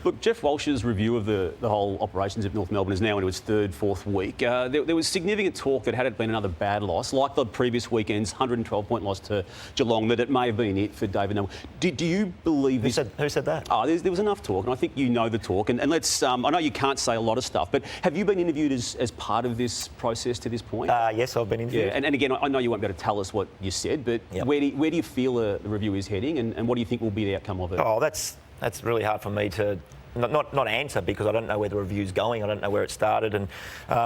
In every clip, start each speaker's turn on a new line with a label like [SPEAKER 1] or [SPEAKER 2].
[SPEAKER 1] Look, Jeff Walsh's review of the whole operations of North Melbourne is now into its third, fourth week. There was significant talk that had it been another bad loss, like the previous weekend's 112-point loss to Geelong, that it may have been it for David Noble. Do you believe this?
[SPEAKER 2] Who said that?
[SPEAKER 1] Oh, there was enough talk, and I think you know the talk. And let's, I know you can't say a lot of stuff, but have you been interviewed as part of this process to this point?
[SPEAKER 2] Yes, I've been interviewed.
[SPEAKER 1] Yeah, and again, I know you won't be able to tell us what you said, but
[SPEAKER 2] Yep.
[SPEAKER 1] where do you feel the review is heading, and what do you think will be the outcome of it?
[SPEAKER 2] Oh, that's really hard for me to not answer, because I don't know where the review's going. I don't know where it started, and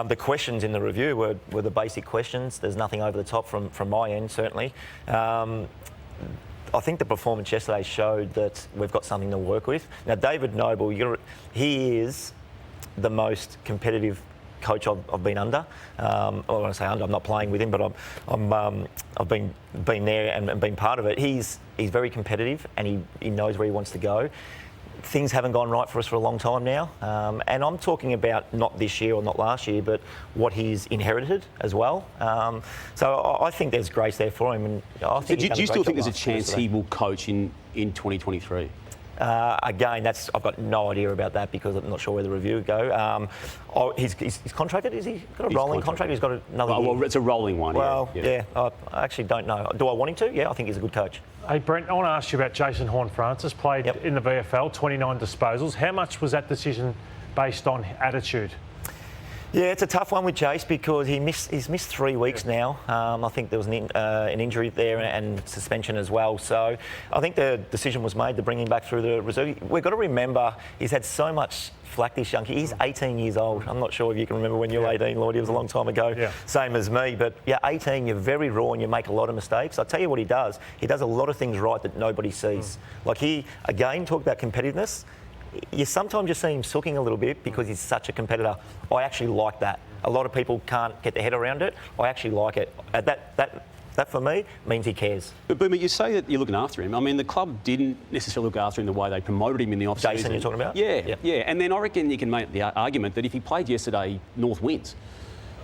[SPEAKER 2] the questions in the review were the basic questions. There's nothing over the top from my end, certainly. I think the performance yesterday showed that we've got something to work with. Now, David Noble, he is the most competitive coach I've been under. When I say under, I'm not playing with him, but I've been there and been part of it. He's very competitive, and he knows where he wants to go. Things haven't gone right for us for a long time now, and I'm talking about not this year or not last year, but what he's inherited as well. So I think there's grace there for him, and I think.
[SPEAKER 1] Do you still think there's a chance he will coach in 2023?
[SPEAKER 2] Again, I've got no idea about that, because I'm not sure where the review would go. He's contracted, is he? Got a rolling contract? He's got another year?
[SPEAKER 1] Well, it's a rolling one.
[SPEAKER 2] Well, yeah. I actually don't know. Do I want him to? Yeah, I think he's a good coach.
[SPEAKER 3] Hey, Brent, I want to ask you about Jason Horne-Francis. Played in the VFL, 29 disposals. How much was that decision based on attitude?
[SPEAKER 2] Yeah, it's a tough one with Jace, because he's missed 3 weeks now. I think there was an injury there and suspension as well. So I think the decision was made to bring him back through the reserve. We've got to remember, he's had so much flack, this young kid. He's 18 years old. I'm not sure if you can remember when you were 18, Lloyd. It was a long time ago. Yeah. Same as me. But you're 18, you're very raw, and you make a lot of mistakes. I'll tell you what he does. He does a lot of things right that nobody sees. Like he, again, talked about competitiveness. You sometimes just see him sulking a little bit because he's such a competitor. I actually like that. A lot of people can't get their head around it. I actually like it. That for me means he cares.
[SPEAKER 1] But Boomer, you say that you're looking after him. I mean, the club didn't necessarily look after him the way they promoted him in the off-season.
[SPEAKER 2] Jason, you're talking about?
[SPEAKER 1] Yeah. And then I reckon you can make the argument that if he played yesterday, North wins.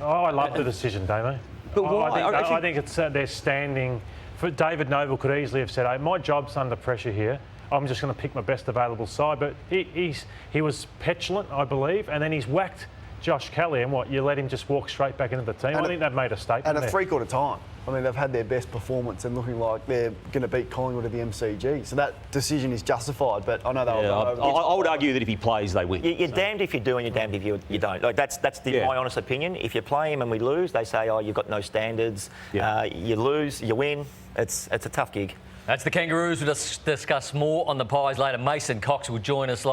[SPEAKER 3] Oh, I love the decision, Damo.
[SPEAKER 1] But why?
[SPEAKER 3] I think it's their standing. For David Noble could easily have said, hey, my job's under pressure here. I'm just going to pick my best available side. But he was petulant, I believe, and then he's whacked Josh Kelly, and you let him just walk straight back into the team. I think they've made a statement
[SPEAKER 4] at a three-quarter time. I mean, they've had their best performance and looking like they're going to beat Collingwood at the MCG. So that decision is justified, but I know
[SPEAKER 1] I would argue that if he plays, they win.
[SPEAKER 2] You're damned if you do and you're damned if you don't. Like that's my honest opinion. If you play him and we lose, they say, oh, you've got no standards. You lose, you win. It's a tough gig.
[SPEAKER 5] That's the Kangaroos. We'll discuss more on the Pies later. Mason Cox will join us live.